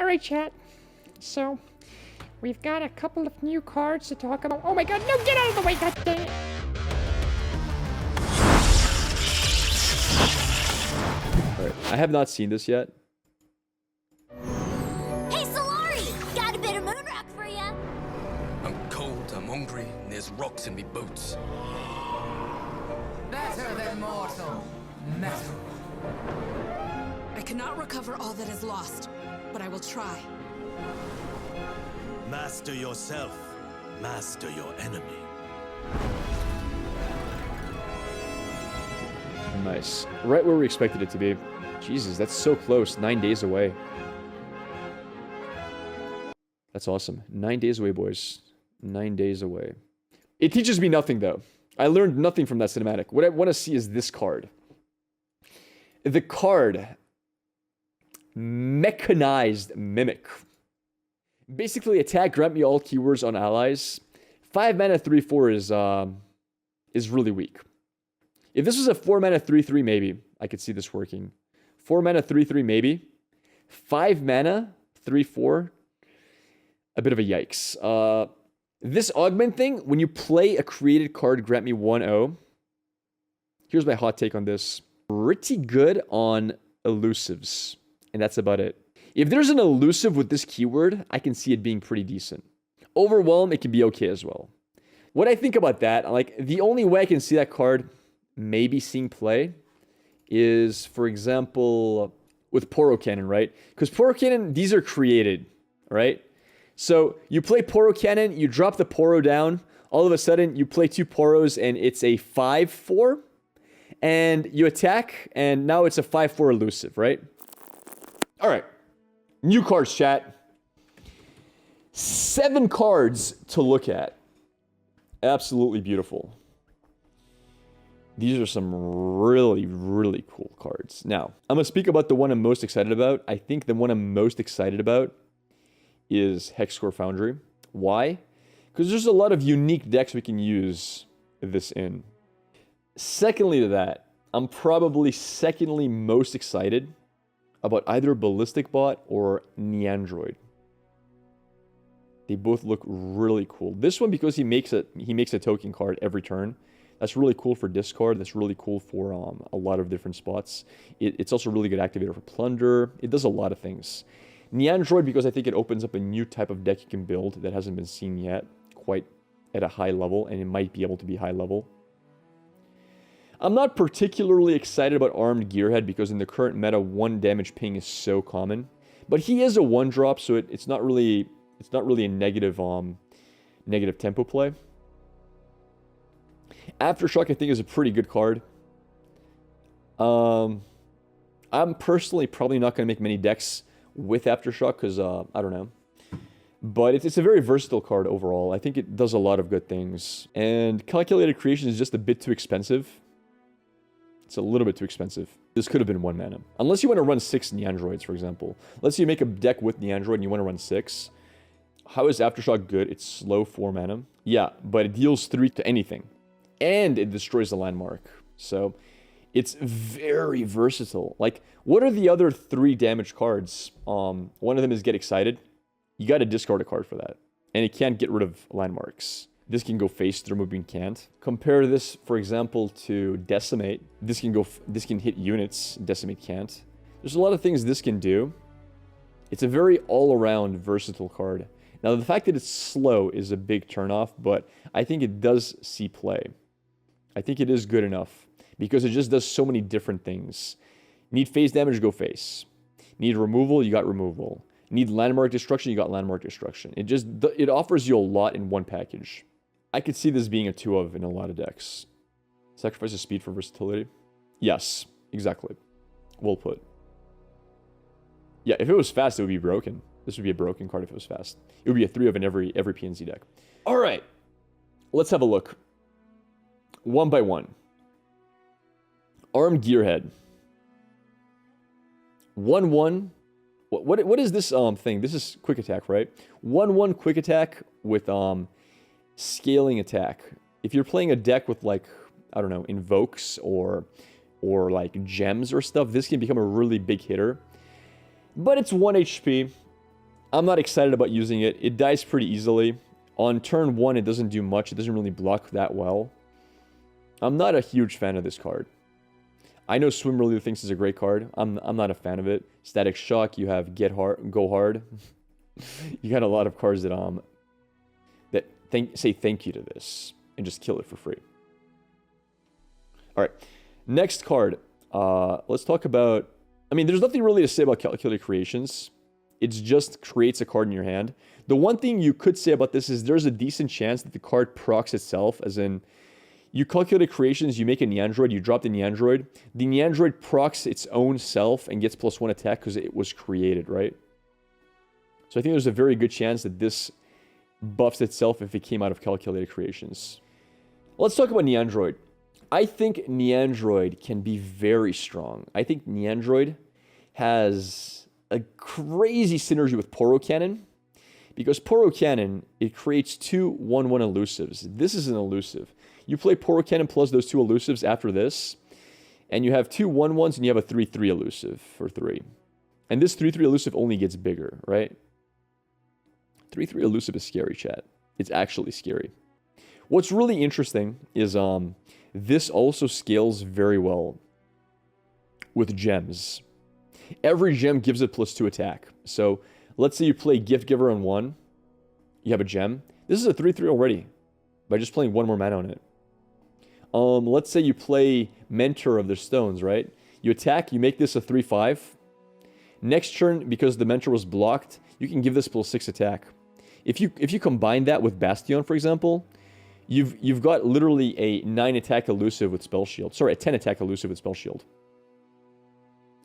Alright, chat. So, we've got a couple of new cards to talk about. Oh my god, no, get out of the way, god dang it! Alright, I have not seen this yet. Hey, Solari! Got a bit of moon rock for ya! I'm cold, I'm hungry, and there's rocks in me boots. Better than mortal. Metal. I cannot recover all that is lost, but I will try. Master yourself. Master your enemy. Nice. Right where we expected it to be. Jesus, that's so close. 9 days away. That's awesome. 9 days away, boys. 9 days away. It teaches me nothing, though. I learned nothing from that cinematic. What I want to see is this card. The card... Mechanized Mimic. Basically, attack, grant me all keywords on allies. 5 mana 3/4 is really weak. If this was a 4 mana 3/3, maybe I could see this working. 4 mana 3/3, maybe. 5 mana 3/4, a bit of a yikes. This augment thing, when you play a created card, grant me 1/0. Here's my hot take on this. Pretty good on elusives. And that's about it. If there's an elusive with this keyword, I can see it being pretty decent. Overwhelm, it can be okay as well. What I think about that, like, the only way I can see that card maybe seeing play is, for example, with Poro Cannon, right? Because Poro Cannon, these are created, right? So you play Poro Cannon, you drop the Poro down, all of a sudden you play 2 Poros and it's a 5/4, and you attack, and now it's a 5/4 elusive, right? All right, new cards, chat. 7 cards to look at. Absolutely beautiful. These are some really, really cool cards. Now, I'm going to speak about the one I'm most excited about. I think the one I'm most excited about is Hexcore Foundry. Why? Because there's a lot of unique decks we can use this in. Secondly to that, I'm probably secondly most excited about either Ballistic Bot or Nyandroid. They both look really cool. This one, because he makes a token card every turn. That's really cool for discard. That's really cool for a lot of different spots. It's also a really good activator for plunder. It does a lot of things. Nyandroid, because I think it opens up a new type of deck you can build that hasn't been seen yet, quite at a high level, and it might be able to be high level. I'm not particularly excited about Armed Gearhead because in the current meta, 1 damage ping is so common. But he is a 1-drop, so it's not really a negative tempo play. Aftershock, I think, is a pretty good card. I'm personally probably not going to make many decks with Aftershock because, I don't know. But it's a very versatile card overall. I think it does a lot of good things. And Calculated Creation is just a bit too expensive. It's a little bit too expensive. This could have been 1 mana. Unless you want to run 6 Nyandroids, for example. Let's say you make a deck with Nyandroid and you want to run 6. How is Aftershock good? It's slow 4 mana. Yeah, but it deals 3 to anything. And it destroys the landmark. So, it's very versatile. Like, what are the other 3 damage cards? One of them is Get Excited. You got to discard a card for that. And it can't get rid of landmarks. This can go face through, moving can't. Compare this, for example, to Decimate. This can hit units, Decimate can't. There's a lot of things this can do. It's a very all-around versatile card. Now, the fact that it's slow is a big turnoff, but I think it does see play. I think it is good enough because it just does so many different things. Need phase damage, go face. Need removal, you got removal. Need landmark destruction, you got landmark destruction. It offers you a lot in one package. I could see this being a 2-of in a lot of decks. Sacrifices speed for versatility. Yes, exactly. Well put. Yeah, if it was fast, it would be broken. This would be a broken card if it was fast. It would be a 3-of in every PNC deck. All right, let's have a look. 1 by 1. Armed Gearhead. 1/1. What is this thing? This is quick attack, right? 1/1 quick attack with scaling attack. If you're playing a deck with, like, I don't know, invokes or like gems or stuff, this can become a really big hitter. But it's 1 HP. I'm not excited about using it. It dies pretty easily. On turn 1, it doesn't do much. It doesn't really block that well. I'm not a huge fan of this card. I know Swim really thinks it's a great card. I'm not a fan of it. Static Shock, you have Get Hard, Go Hard. You got a lot of cards that say thank you to this and just kill it for free. All right, next card. Let's talk about. I mean, there's nothing really to say about Calculated Creations. It just creates a card in your hand. The one thing you could say about this is there's a decent chance that the card procs itself, as in you Calculated Creations, you make a Nyandroid, you drop the Nyandroid. The Nyandroid procs its own self and gets +1 attack because it was created, right? So I think there's a very good chance that this buffs itself if it came out of Calculated Creations. Let's talk about Nyandroid. I think Nyandroid can be very strong. I think Nyandroid has a crazy synergy with Poro Cannon. Because Poro Cannon, it creates 2 1/1 elusives. This is an elusive. You play Poro Cannon plus those 2 elusives after this, and you have 2 1/1s and you have a 3/3 elusive for 3. And this 3/3 elusive only gets bigger, right? 3/3 elusive is scary, chat. It's actually scary. What's really interesting is this also scales very well with gems. Every gem gives it +2 attack. So let's say you play Gift Giver on 1. You have a gem. This is a 3/3 already by just playing 1 more mana on it. Let's say you play Mentor of the Stones, right? You attack, you make this a 3/5. Next turn, because the Mentor was blocked, you can give this +6 attack. If you combine that with Bastion, for example, you've got literally a 9 attack elusive with Spell Shield. Sorry, a 10 attack elusive with Spell Shield.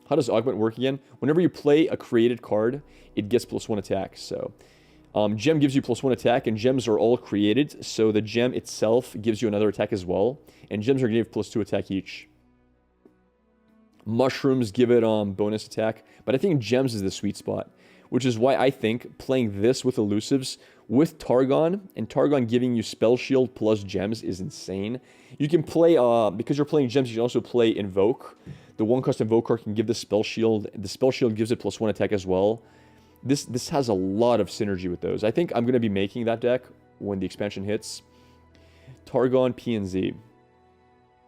How does Augment work again? Whenever you play a created card, it gets +1 attack. So, gem gives you +1 attack, and gems are all created, so the gem itself gives you another attack as well, and gems are going to give +2 attack each. Mushrooms give it bonus attack, but I think gems is the sweet spot, which is why I think playing this with elusives, with Targon, and Targon giving you Spell Shield plus gems is insane. You can play, because you're playing gems, you can also play Invoke. The 1-cost Invoke card can give the Spell Shield. The Spell Shield gives it +1 attack as well. This has a lot of synergy with those. I think I'm going to be making that deck when the expansion hits. Targon, PNZ.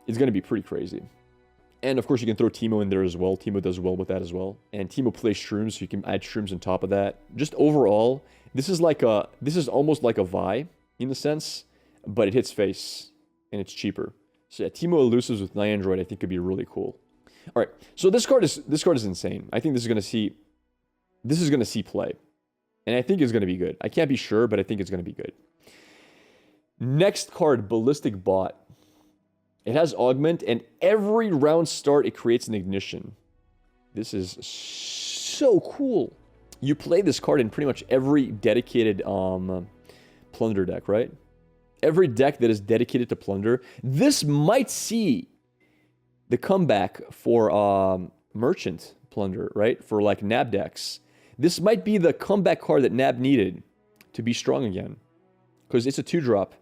It's going to be pretty crazy. And of course you can throw Teemo in there as well. Teemo does well with that as well. And Teemo plays Shrooms, so you can add Shrooms on top of that. Just overall, this is almost like a Vi in a sense, but it hits face and it's cheaper. So yeah, Teemo elusives with Nyandroid I think could be really cool. All right, so this card is insane. I think this is going to see play, and I think it's going to be good. I can't be sure, but I think it's going to be good. Next card, Ballistic Bot. It has Augment, and every round start it creates an ignition. This is so cool. You play this card in pretty much every dedicated Plunder deck, right? Every deck that is dedicated to Plunder. This might see the comeback for Merchant Plunder, right? For like NAB decks. This might be the comeback card that NAB needed to be strong again. Because it's a 2-drop.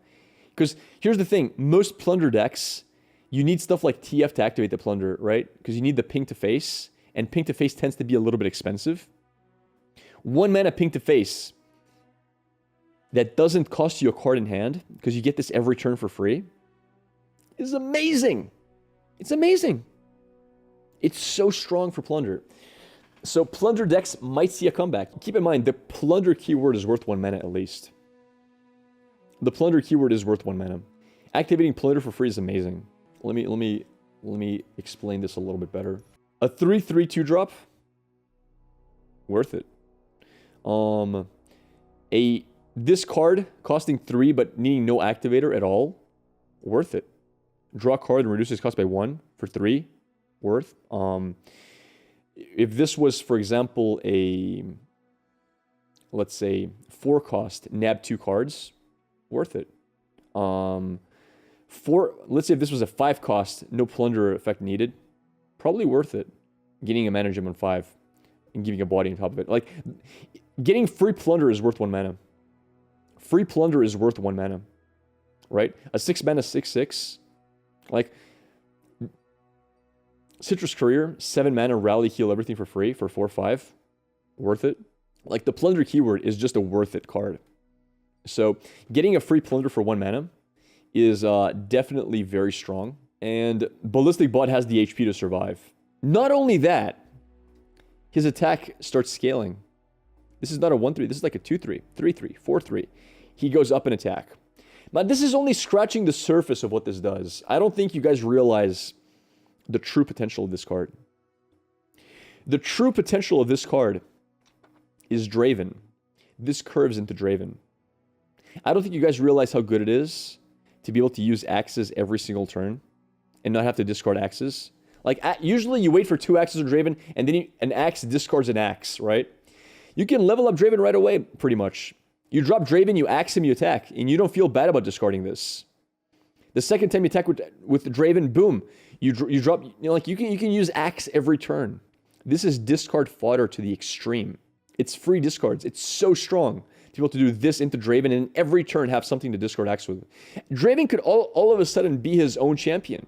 Because here's the thing. Most Plunder decks, you need stuff like TF to activate the Plunder, right? Because you need the ping to face. And ping to face tends to be a little bit expensive. 1 mana ping to face that doesn't cost you a card in hand, because you get this every turn for free, is amazing. It's amazing. It's so strong for Plunder. So Plunder decks might see a comeback. Keep in mind, the Plunder keyword is worth 1 mana at least. The Plunder keyword is worth 1 mana. Activating Plunder for free is amazing. Let me explain this a little bit better. A 3/3 2-drop, worth it. This card costing 3 but needing no activator at all, worth it. Draw a card and reduce its cost by 1 for 3, worth. If this was, for example, let's say 4-cost nab 2 cards, worth it. Let's say if this was a 5-cost, no Plunder effect needed, probably worth it. Getting a mana gem on 5 and giving a body on top of it. Like, getting free Plunder is worth 1 mana. Free Plunder is worth 1 mana, right? A 6-mana 6/6, like Citrus Courier, 7 mana, rally, heal everything for free for 4/5, worth it. Like, the Plunder keyword is just a worth it card. So getting a free Plunder for 1 mana is definitely very strong. And Ballistic Bot has the HP to survive. Not only that, his attack starts scaling. This is not a 1-3, this is like a 2-3, 3-3, 4-3. He goes up in attack. Now, this is only scratching the surface of what this does. I don't think you guys realize the true potential of this card. The true potential of this card is Draven. This curves into Draven. I don't think you guys realize how good it is to be able to use axes every single turn and not have to discard axes. Like, usually you wait for 2 axes on Draven, and then an axe discards an axe, right? You can level up Draven right away, pretty much. You drop Draven, you axe him, you attack, and you don't feel bad about discarding this. The second time you attack with the Draven, boom, you drop, you know, like, you can use axe every turn. This is discard fodder to the extreme. It's free discards. It's so strong to be able to do this into Draven and every turn have something to discard axe with. Draven could all of a sudden be his own champion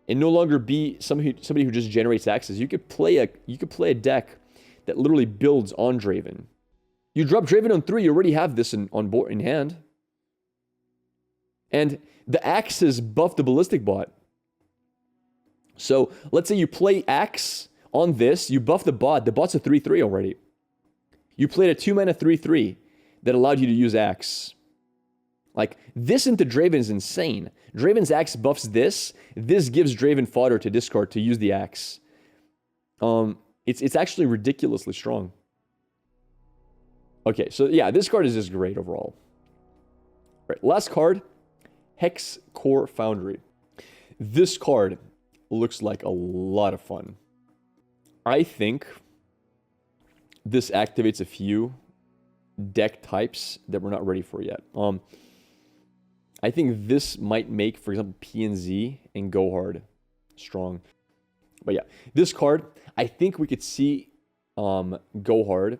and no longer be somebody who just generates axes. You could play a deck that literally builds on Draven. You drop Draven on 3, you already have this on board in hand. And the axes buff the Ballistic Bot. So let's say you play axe on this, you buff the bot. The bot's a 3-3 already. You played a 2-mana 3-3 that allowed you to use axe. Like, this into Draven is insane. Draven's axe buffs this. This gives Draven fodder to discard to use the axe. It's actually ridiculously strong. Okay, so yeah, this card is just great overall. All right, last card, Hex Core Foundry. This card looks like a lot of fun. I think this activates a few deck types that we're not ready for yet. I think this might make, for example, PNZ and Go Hard strong. But yeah, this card, I think we could see Go Hard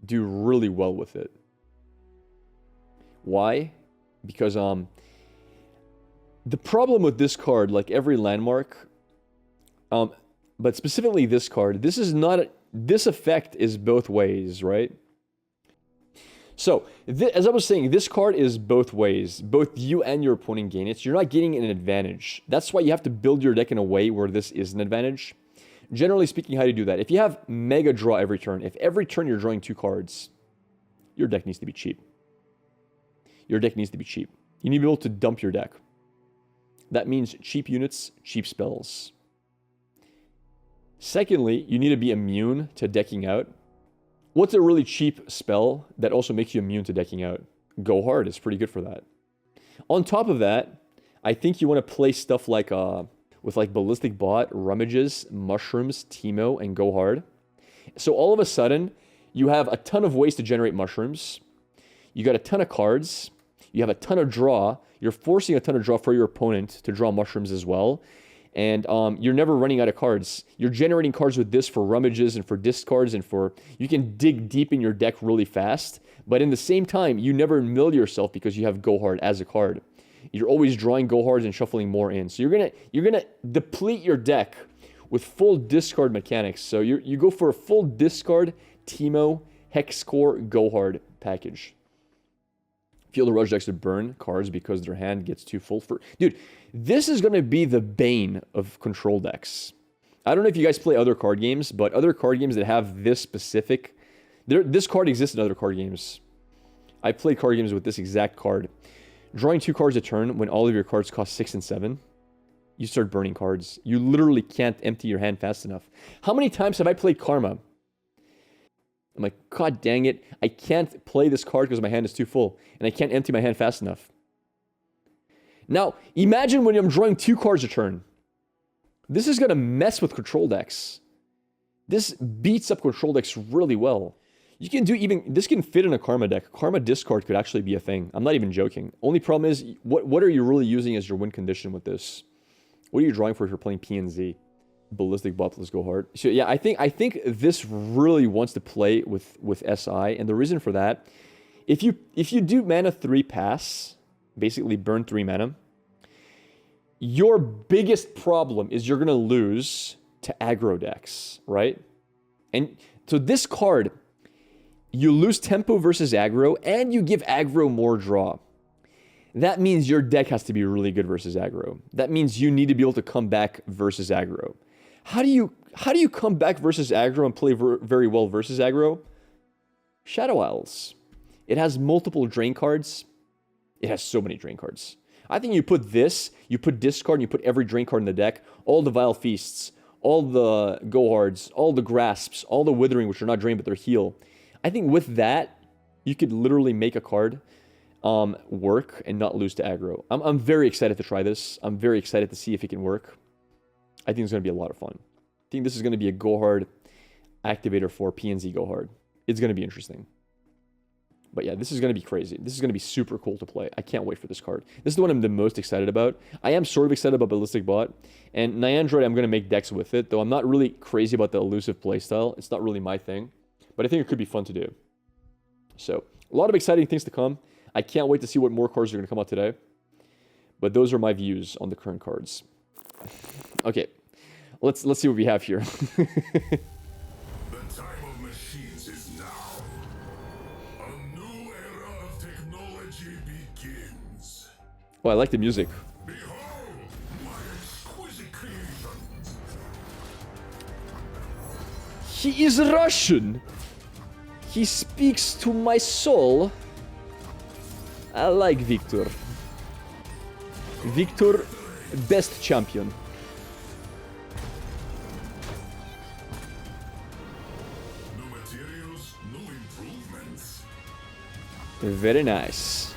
do really well with it. Why? Because the problem with this card, like every landmark, but specifically this card, this is not this effect is both ways, right? So, as I was saying, this card is both ways. Both you and your opponent gain it. So you're not getting an advantage. That's why you have to build your deck in a way where this is an advantage. Generally speaking, how do you do that? If you have mega draw every turn, if every turn you're drawing 2 cards, your deck needs to be cheap. Your deck needs to be cheap. You need to be able to dump your deck. That means cheap units, cheap spells. Secondly, you need to be immune to decking out. What's a really cheap spell that also makes you immune to decking out? Go Hard is pretty good for that. On top of that, I think you want to play stuff like with like Ballistic Bot, Rummages, Mushrooms, Teemo, and Go Hard. So all of a sudden, you have a ton of ways to generate mushrooms. You got a ton of cards. You have a ton of draw. You're forcing a ton of draw for your opponent to draw mushrooms as well. And you're never running out of cards. You're generating cards with this for rummages and for discards and for... You can dig deep in your deck really fast. But in the same time, you never mill yourself because you have Go Hard as a card. You're always drawing Go Hards and shuffling more in. So you're gonna deplete your deck with full discard mechanics. So you go for a full discard Teemo, Hex Core, Go Hard package. Feel the Rush decks to burn cards because their hand gets too full for... Dude, this is going to be the bane of control decks. I don't know if you guys play other card games, but other card games that have this specific... This card exists in other card games. I played card games with this exact card. Drawing 2 cards a turn when all of your cards cost 6 and 7, you start burning cards. You literally can't empty your hand fast enough. How many times have I played Karma? I'm like, God dang it, I can't play this card because my hand is too full, and I can't empty my hand fast enough. Now, imagine when I'm drawing 2 cards a turn. This is going to mess with control decks. This beats up control decks really well. You can do even, this can fit in a Karma deck. Karma discard could actually be a thing. I'm not even joking. Only problem is, what are you really using as your win condition with this? What are you drawing for if you're playing PNZ? Ballistic Bot, let's go hard. So yeah, I think this really wants to play with SI, and the reason for that, if you do mana 3 pass, basically burn 3 mana, your biggest problem is you're gonna lose to aggro decks, right? And so this card, You lose tempo versus aggro, and you give aggro more draw. That means your deck has to be really good versus aggro. That means you need to be able to come back versus aggro. How do you come back versus aggro and play very well versus aggro? Shadow Isles. It has multiple drain cards. It has so many drain cards. I think you put this, you put discard, and you put every drain card in the deck, all the Vile Feasts, all the Gohards, all the Grasps, all the Withering, which are not drain, but they're heal. I think with that, you could literally make a card work and not lose to aggro. I'm very excited to try this. I'm very excited to see if it can work. I think it's going to be a lot of fun. I think this is going to be a Gohard activator for PNZ Gohard. It's going to be interesting. But yeah, this is going to be crazy. This is going to be super cool to play. I can't wait for this card. This is the one I'm the most excited about. I am sort of excited about Ballistic Bot. And Nyandroid, I'm going to make decks with it, though I'm not really crazy about the elusive playstyle. It's not really my thing. But I think it could be fun to do. So, a lot of exciting things to come. I can't wait to see what more cards are going to come out today. But those are my views on the current cards. Okay, let's see what we have here. The time of machines is now. A new era of technology begins. Oh, I like the music. Behold my exquisite creations. He is Russian. He speaks to my soul. I like Viktor. Viktor, best champion. New materials, new improvements. Very nice.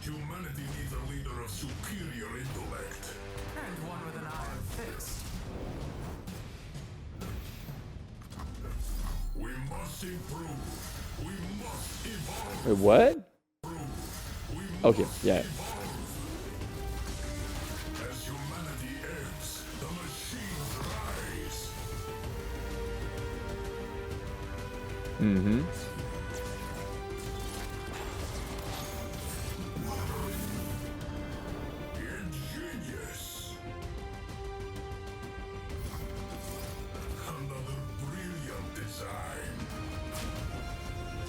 Humanity needs a leader of superior intellect. And one with an iron fist. We must improve. We must evolve. Wait, what? Okay, yeah. As humanity ebbs, the machines rise. Mm-hmm. Ingenious. Another brilliant design.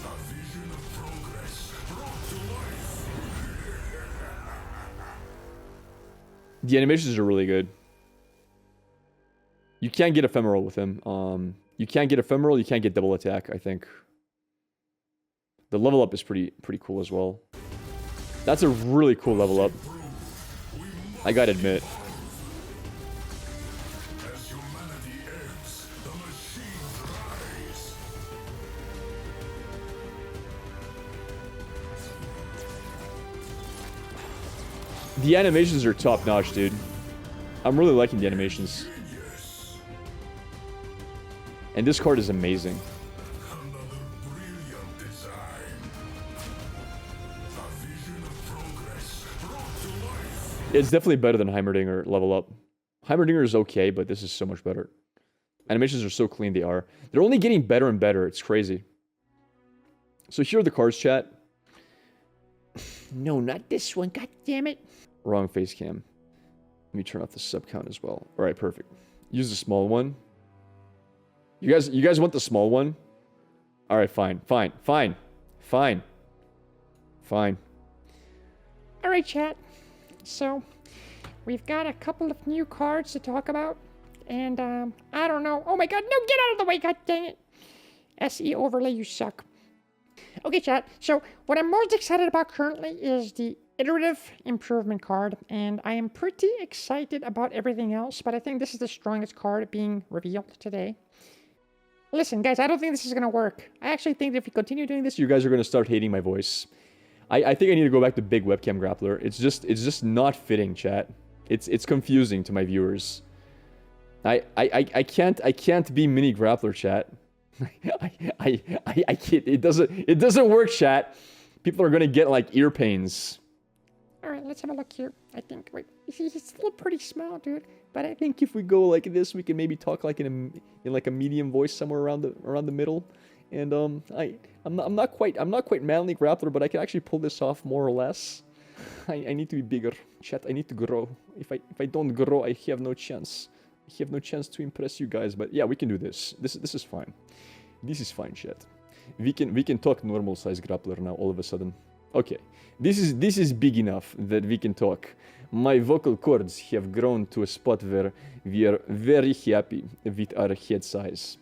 A vision of progress brought to life. The animations are really good. You can't get ephemeral with him. You can't get ephemeral, you can't get double attack, I think. The level up is pretty cool as well. That's a really cool level up. I gotta admit. As humanity ebbs, the machines rise. The animations are top notch, dude. I'm really liking the animations. And this card is amazing. Another brilliant design. A vision of progress brought to life. It's definitely better than Heimerdinger level up. Heimerdinger is okay, but this is so much better. Animations are so clean, they are. They're only getting better and better. It's crazy. So here are the cards, chat. No, not this one. God damn it. Wrong face cam. Let me turn off the sub count as well. All right, perfect. Use the small one. You guys want the small one? All right, fine. All right, chat. So, we've got a couple of new cards to talk about. And, I don't know. Oh my god, no, get out of the way, god dang it. SE overlay, you suck. Okay, chat. So, what I'm most excited about currently is the Iterative Improvement card. And I am pretty excited about everything else. But I think this is the strongest card being revealed today. Listen, guys, I don't think this is going to work. I actually think that if we continue doing this, You guys are going to start hating my voice. I think I need to go back to big webcam grappler. It's just not fitting, chat. It's confusing to my viewers. I can't be mini grappler, chat. I can't. It doesn't work, chat. People are gonna get like ear pains. all right, let's have a look here. I think, wait, he's still pretty small, dude. But I I think if we go like this, we can maybe talk like in like a medium voice somewhere around the middle. And I'm not quite manly grappler, but I can actually pull this off more or less. I need to be bigger, chat. I need to grow. If I don't grow, I have no chance. have no chance to impress you guys, but yeah, we can do this. This is fine. This is fine, chat. We can talk normal size Grapplr now all of a sudden. Okay, this is big enough that we can talk. My vocal cords have grown to a spot where we are very happy with our head size.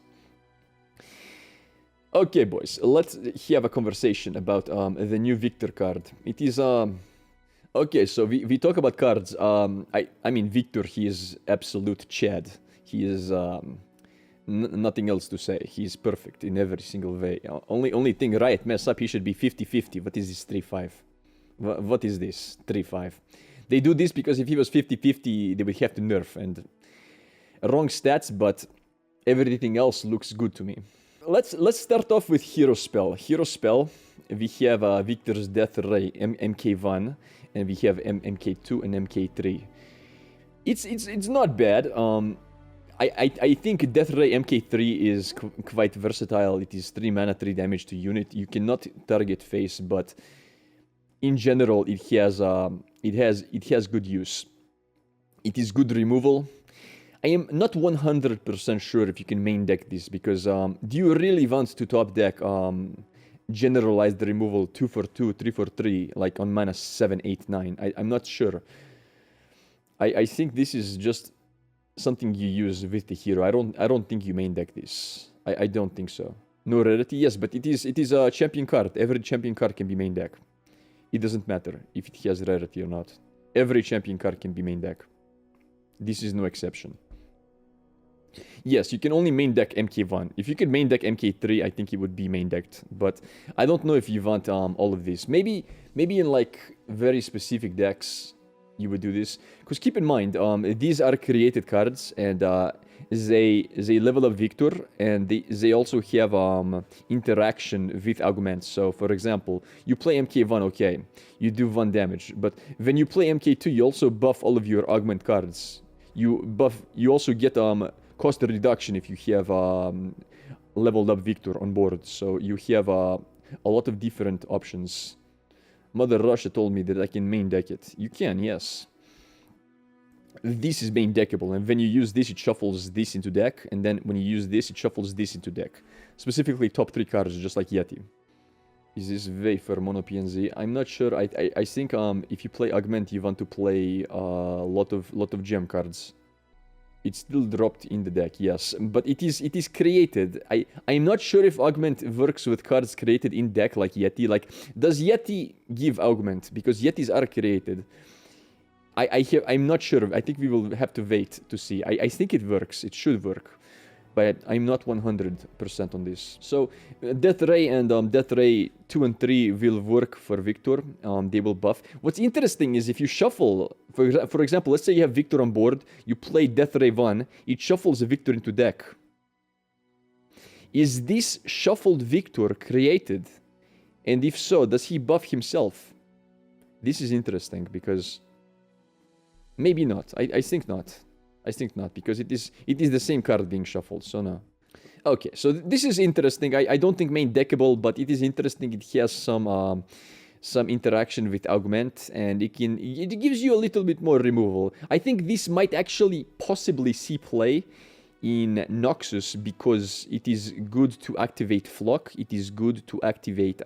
Okay, boys, let's have a conversation about the new Viktor card. It is okay, so we talk about cards. I mean, Viktor, he is absolute Chad. He is nothing else to say. He is perfect in every single way. Only thing Riot mess up, he should be 50-50. What is this 3-5? What is this 3-5? They do this because if he was 50-50, they would have to nerf, and wrong stats, but everything else looks good to me. Let's start off with Hero Spell. Hero Spell, we have Viktor's Death Ray MK1, and we have MK2 and MK3. It's not bad. I think Death Ray MK3 is quite versatile. It is 3 mana, 3 damage to unit. You cannot target face, but in general, it has good use. It is good removal. I am not 100% sure if you can main deck this, because do you really want to top deck generalized removal 2 for 2, 3 for 3, like on mana 7, 8, 9? I'm not sure. I think this is just something you use with the hero. I don't think you main deck this. I don't think so. No rarity, yes, but it is a champion card. Every champion card can be main deck. It doesn't matter if it has rarity or not. Every champion card can be main deck. This is no exception. Yes, you can only main deck MK1. If you could main deck MK3, I think it would be main decked. But I don't know if you want all of this. Maybe in like very specific decks you would do this. Because keep in mind, these are created cards, and they level up Viktor, and they also have interaction with augments. So for example, you play MK1, okay, you do 1 damage. But when you play MK2, you also buff all of your augment cards. You also get cost reduction if you have leveled up Viktor on board. So you have a lot of different options. Mother Russia told me that I can main deck it. You can, yes. This is main deckable, and when you use this, it shuffles this into deck, and then when you use this, it shuffles this into deck. Specifically top 3 cards, just like Yeti. Is this way for mono PNZ? I'm not sure. I think if you play augment, you want to play a lot of gem cards. It's still dropped in the deck, yes, but it is created. I'm not sure if augment works with cards created in deck like Yeti. Like, does Yeti give augment? Because Yetis are created. I'm not sure. I think we will have to wait to see. I think it works. It should work, but I'm not 100% on this. So Death Ray and Death Ray 2 and 3 will work for Viktor. They will buff. What's interesting is if you shuffle, for example, let's say you have Viktor on board, you play Death Ray 1, it shuffles Viktor into deck. Is this shuffled Viktor created? And if so, does he buff himself? This is interesting because maybe not. I think not. I think not, because it is the same card being shuffled, so no. Okay, so this is interesting. I don't think main deckable, but it is interesting. It has some interaction with augment, and it gives you a little bit more removal. I think this might actually possibly see play in Noxus, because it is good to activate Flock, it is good to activate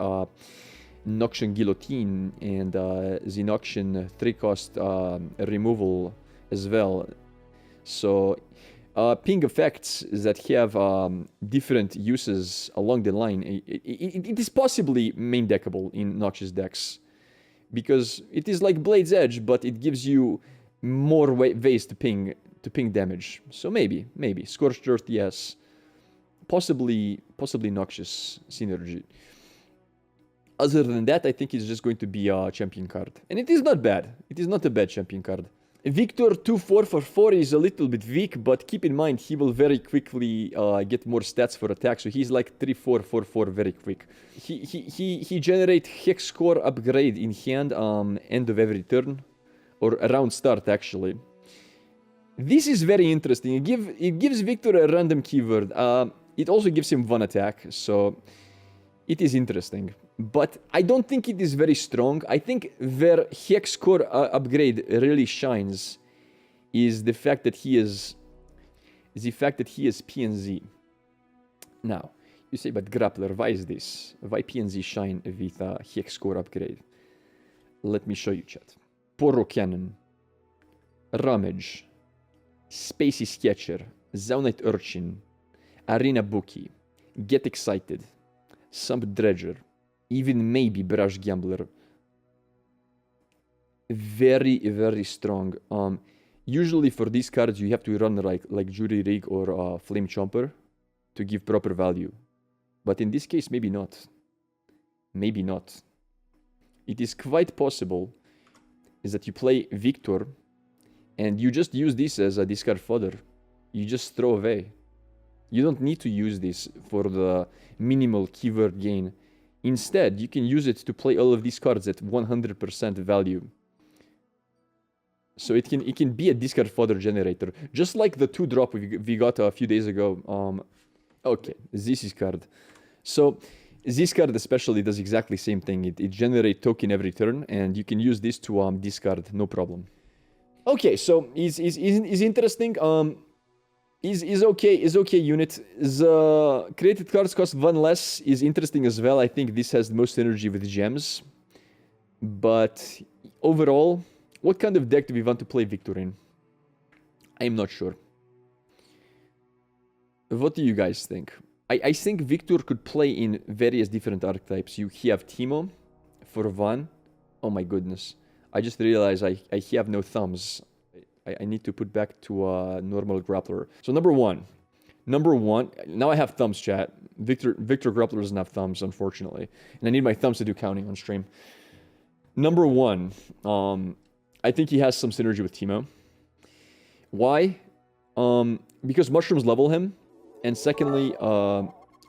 Noxian Guillotine, and the Noxian 3-cost removal as well. So, ping effects that have different uses along the line, it is possibly main deckable in Noxious decks, because it is like Blade's Edge, but it gives you more ways to ping damage. So maybe Scorched Earth, yes, possibly Noxious synergy. Other than that, I think it's just going to be a champion card, and it is not bad. It is not a bad champion card. Viktor 2-4 for 4 is a little bit weak, but keep in mind he will very quickly get more stats for attack, so he's like 3-4, 4-4 very quick. He generates Hex Core upgrade in hand end of every turn, or around start actually. This is very interesting. It gives Viktor a random keyword. It also gives him 1 attack, so it is interesting. But I don't think it is very strong. I think where Hex Core upgrade really shines is the fact that he is the fact that he is PNZ. Now, you say, but Grapplr, why is this? Why PNZ shine with a Hex Core upgrade? Let me show you, chat. Poro Cannon, Rummage, Spacey Sketcher, Zaunite Urchin, Arena Bookie, Get Excited, Sump Dredger, even maybe Brush Gambler. Very, very strong. Usually for these cards, you have to run like Jury Rig or Flame Chomper to give proper value. But in this case, maybe not. Maybe not. It is quite possible is that you play Viktor and you just use this as a discard fodder. You just throw away. You don't need to use this for the minimal keyword gain. Instead, you can use it to play all of these cards at 100% value. So it can be a discard fodder generator. Just like the 2-drop we got a few days ago. Okay, this is card. So this card especially does exactly the same thing. It generates token every turn, and you can use this to discard, no problem. Okay, so is interesting. Is okay unit. The created cards cost 1 less is interesting as well. I think this has the most synergy with gems. But overall, what kind of deck do we want to play Viktor in? I'm not sure. What do you guys think? I think Viktor could play in various different archetypes. You have Teemo for 1. Oh my goodness. I just realized I have no thumbs. I need to put back to a normal Grapplr. So number one, now I have thumbs, chat. Viktor Grapplr doesn't have thumbs, unfortunately. And I need my thumbs to do counting on stream. Number 1, I think he has some synergy with Teemo. Why? Because mushrooms level him. And secondly,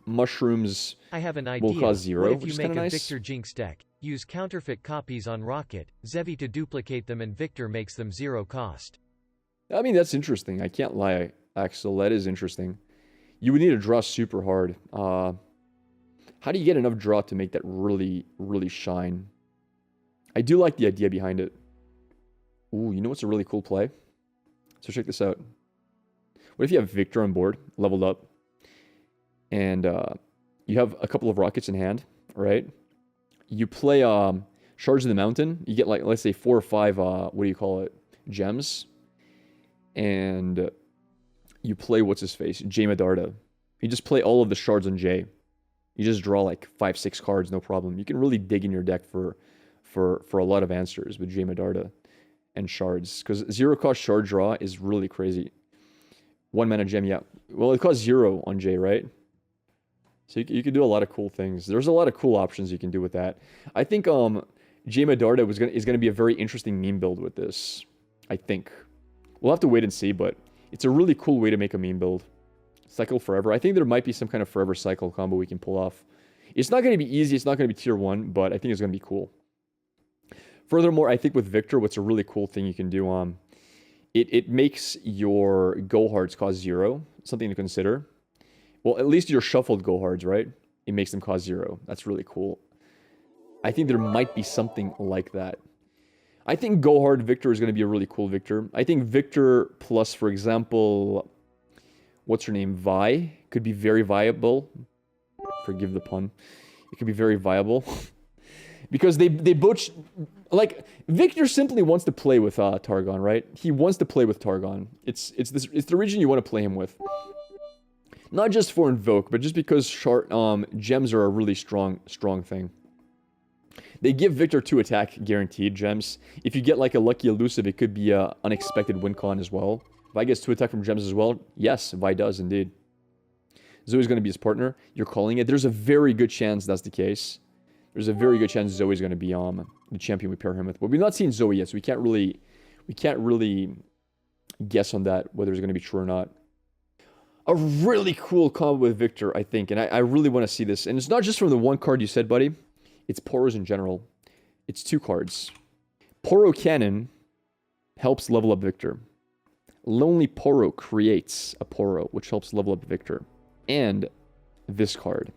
mushrooms I have an idea. will cause 0, what if which you is make kind of a nice. Viktor Jinx deck? Use counterfeit copies on Rocket, Zevi to duplicate them, and Viktor makes them 0 cost. I mean, that's interesting. I can't lie, Axel. That is interesting. You would need to draw super hard. How do you get enough draw to make that really, really shine? I do like the idea behind it. Ooh, you know what's a really cool play? So check this out. What if you have Viktor on board, leveled up, and you have a couple of rockets in hand, right? You play Shards of the Mountain. You get, like, let's say 4 or 5, what do you call it, gems. And you play, what's his face, Jay Medarda. You just play all of the shards on Jay. You just draw like 5, 6 cards, no problem. You can really dig in your deck for a lot of answers with Jay Medarda and shards. Because 0 cost shard draw is really crazy. 1 mana gem, yeah. Well, it costs 0 on Jay, right? So you can do a lot of cool things. There's a lot of cool options you can do with that. I think Jay Medarda is gonna be a very interesting meme build with this. I think. We'll have to wait and see, but it's a really cool way to make a meme build. Cycle Forever. I think there might be some kind of Forever Cycle combo we can pull off. It's not going to be easy. It's not going to be tier 1, but I think it's going to be cool. Furthermore, I think with Viktor, what's a really cool thing you can do, it makes your go hards cost 0. Something to consider. Well, at least your shuffled go hards, right? It makes them cost 0. That's really cool. I think there might be something like that. I think Go Hard Viktor is going to be a really cool Viktor. I think Viktor plus, for example, what's her name? Vi could be very viable. Forgive the pun. It could be very viable. Because they both... Like, Viktor simply wants to play with Targon, right? He wants to play with Targon. It's the region you want to play him with. Not just for Invoke, but just because gems are a really strong thing. They give Viktor 2 attack guaranteed gems. If you get like a lucky elusive, it could be a unexpected win con as well. Vi gets 2 attack from gems as well. Yes, Vi does indeed. Zoe's going to be his partner. You're calling it. There's a very good chance that's the case. There's a very good chance Zoe's going to be the champion we pair him with. But we've not seen Zoe yet, so we can't really guess on that, whether it's going to be true or not. A really cool combo with Viktor, I think, and I really want to see this. And it's not just from the 1 card you said, buddy. It's Poros in general. It's 2 cards. Poro Cannon helps level up Viktor. Lonely Poro creates a Poro, which helps level up Viktor. And this card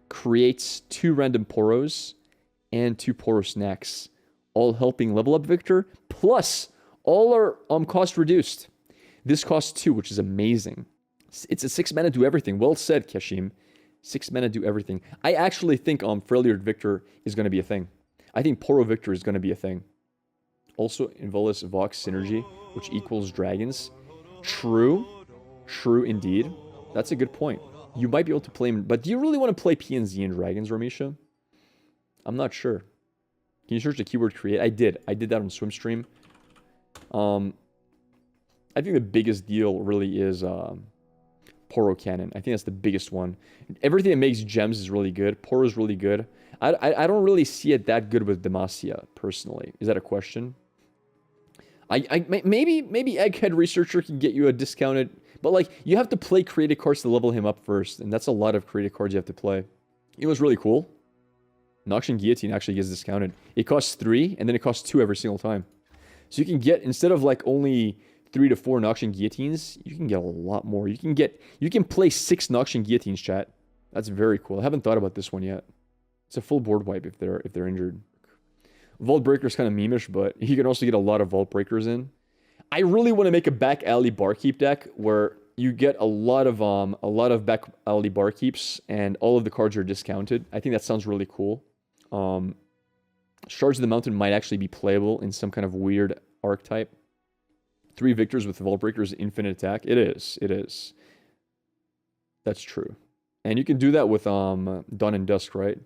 creates 2 random Poros and 2 Poro snacks, all helping level up Viktor. Plus, all are cost reduced. This costs 2, which is amazing. It's a 6 mana do everything. Well said, Kashim. 6 mana do everything. I actually think Failure Victor is going to be a thing. I think Poro Victor is going to be a thing. Also, Involus Vox Synergy, which equals dragons. True. True indeed. That's a good point. You might be able to play him, but do you really want to play PNZ and dragons, Ramisha? I'm not sure. Can you search the keyword create? I did. I did that on SwimStream. I think the biggest deal really is Poro Cannon. I think that's the biggest one. Everything that makes gems is really good. Poro is really good. I don't really see it that good with Demacia, personally. Is that a question? Maybe Egghead Researcher can get you a discounted... But, like, you have to play creative cards to level him up first. And that's a lot of creative cards you have to play. It was really cool. Noxian Guillotine actually gets discounted. It costs 3, and then it costs 2 every single time. So you can get, instead of, like, only 3 to 4 Noxian Guillotines, you can get a lot more. You can play 6 Noxian Guillotines, chat. That's very cool. I haven't thought about this one yet. It's a full board wipe if they're injured. Vault Breaker is kind of memeish, but you can also get a lot of Vault Breakers in. I really want to make a back alley Barkeep deck where you get a lot of back alley Barkeeps and all of the cards are discounted. I think that sounds really cool. Shards of the Mountain might actually be playable in some kind of weird archetype. 3 Victors with Vault Breakers, infinite attack. It is. That's true. And you can do that with Dawn and Dusk, right?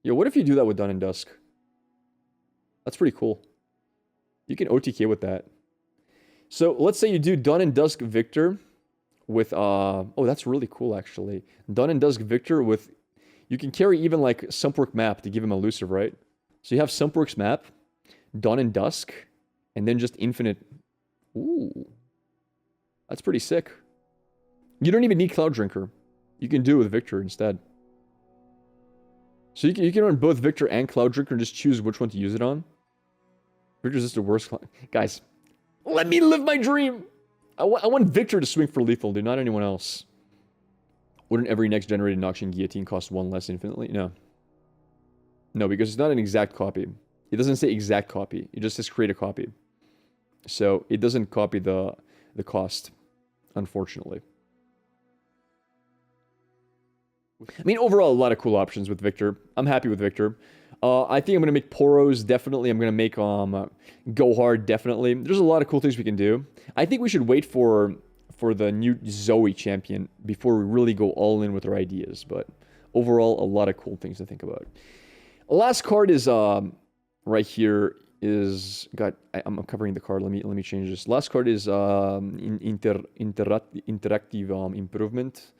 Yo, what if you do that with Dawn and Dusk? That's pretty cool. You can OTK with that. So let's say you do Dawn and Dusk Victor with oh, that's really cool actually. Dawn and Dusk Victor with, you can carry even like Sumpwork Map to give him elusive, right? So you have Sumpworks Map, Dawn and Dusk, and then just infinite. Ooh. That's pretty sick. You don't even need Cloud Drinker. You can do it with Victor instead. So you can run both Victor and Cloud Drinker and just choose which one to use it on. Victor's just the worst. Guys, let me live my dream. I want Victor to swing for lethal, dude, not anyone else. Wouldn't every next generated Noxian Guillotine cost 1 less infinitely? No. No, because it's not an exact copy. It doesn't say exact copy. It just says create a copy. So it doesn't copy the cost, unfortunately. I mean, overall, a lot of cool options with Victor. I'm happy with Victor. I think I'm going to make Poros, definitely. I'm going to make Go Hard, definitely. There's a lot of cool things we can do. I think we should wait for the new Zoe champion before we really go all in with our ideas. But overall, a lot of cool things to think about. Last card is right here. I'm covering the card. Let me change this. Last card is Interactive Improvement.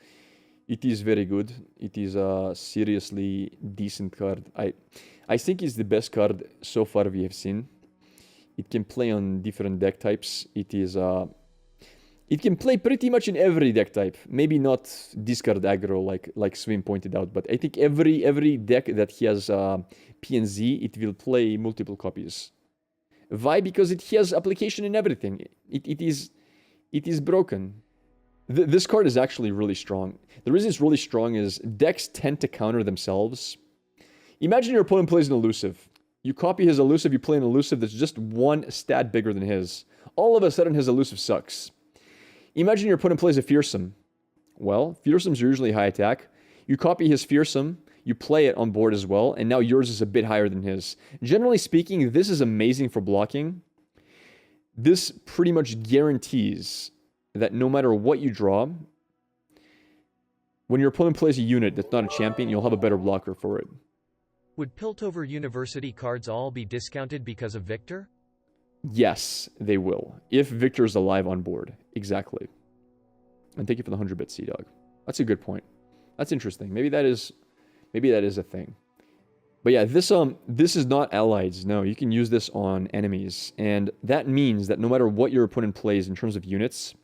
It is very good. It is a seriously decent card. I think it's the best card so far we have seen. It can play on different deck types. It can play pretty much in every deck type. Maybe not discard aggro like Swim pointed out, but I think every deck that he has PNZ, it will play multiple copies. Why? Because it has application in everything. It is broken. This card is actually really strong. The reason it's really strong is decks tend to counter themselves. Imagine your opponent plays an elusive. You copy his elusive, you play an elusive that's just 1 stat bigger than his. All of a sudden, his elusive sucks. Imagine your opponent plays a Fearsome. Well, Fearsomes are usually high attack. You copy his Fearsome, you play it on board as well, and now yours is a bit higher than his. Generally speaking, this is amazing for blocking. This pretty much guarantees that no matter what you draw, when your opponent plays a unit that's not a champion, you'll have a better blocker for it. Would Piltover University cards all be discounted because of Viktor? Yes, they will. If Victor's alive on board. Exactly. And thank you for the 100-bit Sea-Dog. That's a good point. That's interesting. Maybe that is a thing. But yeah, this is not allies. No, you can use this on enemies. And that means that no matter what your opponent plays in terms of units,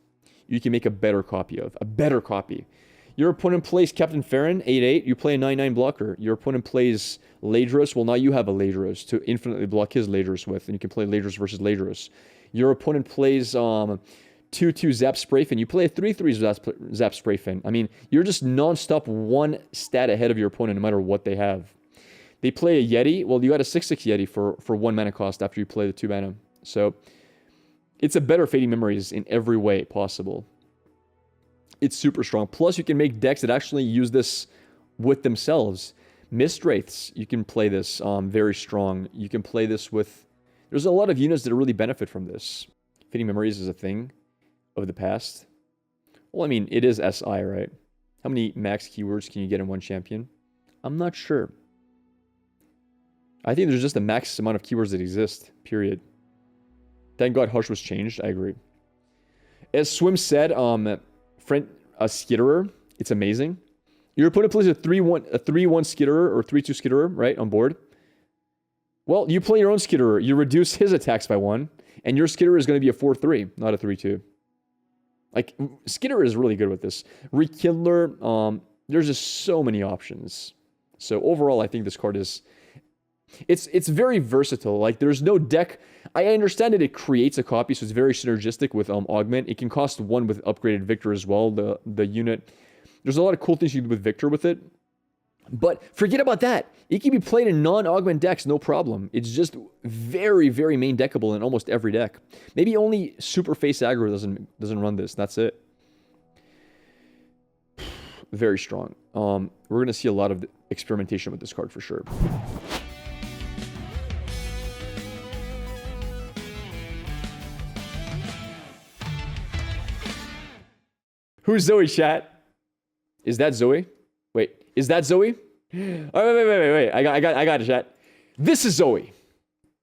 you can make a better copy of. A better copy. Your opponent plays Captain Farron, 8/8, you play a 9/9 blocker. Your opponent plays Ladros, well now you have a Ladros to infinitely block his Ladros with, and you can play Ladros versus Ladros. Your opponent plays 2/2 Zap Sprayfin, you play a 3/3 Zap Sprayfin. I mean, you're just non-stop 1 stat ahead of your opponent no matter what they have. They play a Yeti, well you got a 6/6 Yeti for 1 mana cost after you play the 2 mana. So, it's a better Fading Memories in every way possible. It's super strong. Plus, you can make decks that actually use this with themselves. Mist Wraiths, you can play this very strong. You can play this with... There's a lot of units that really benefit from this. Fitting Memories is a thing of the past. Well, I mean, it is SI, right? How many max keywords can you get in one champion? I'm not sure. I think there's just a max amount of keywords that exist, period. Thank God Hush was changed, I agree. As Swim said, a Skitterer, it's amazing. Your opponent plays a 3-1 Skitterer or 3-2 Skitterer, right, on board. Well, you play your own Skitterer, you reduce his attacks by 1, and your Skitterer is going to be a 4-3, not a 3-2. Like, Skitterer is really good with this. Rekindler, there's just so many options. So overall, I think this card is... It's very versatile. Like, there's no deck... I understand that it creates a copy, so it's very synergistic with Augment. It can cost 1 with upgraded Viktor as well, the unit. There's a lot of cool things you can do with Viktor with it. But forget about that. It can be played in non-augment decks, no problem. It's just very, very main deckable in almost every deck. Maybe only Super Face Aggro doesn't run this. That's it. Very strong. We're going to see a lot of experimentation with this card for sure. Who's Zoe, chat? Is that Zoe? Wait, is that Zoe? Oh, wait. I got it, chat. This is Zoe.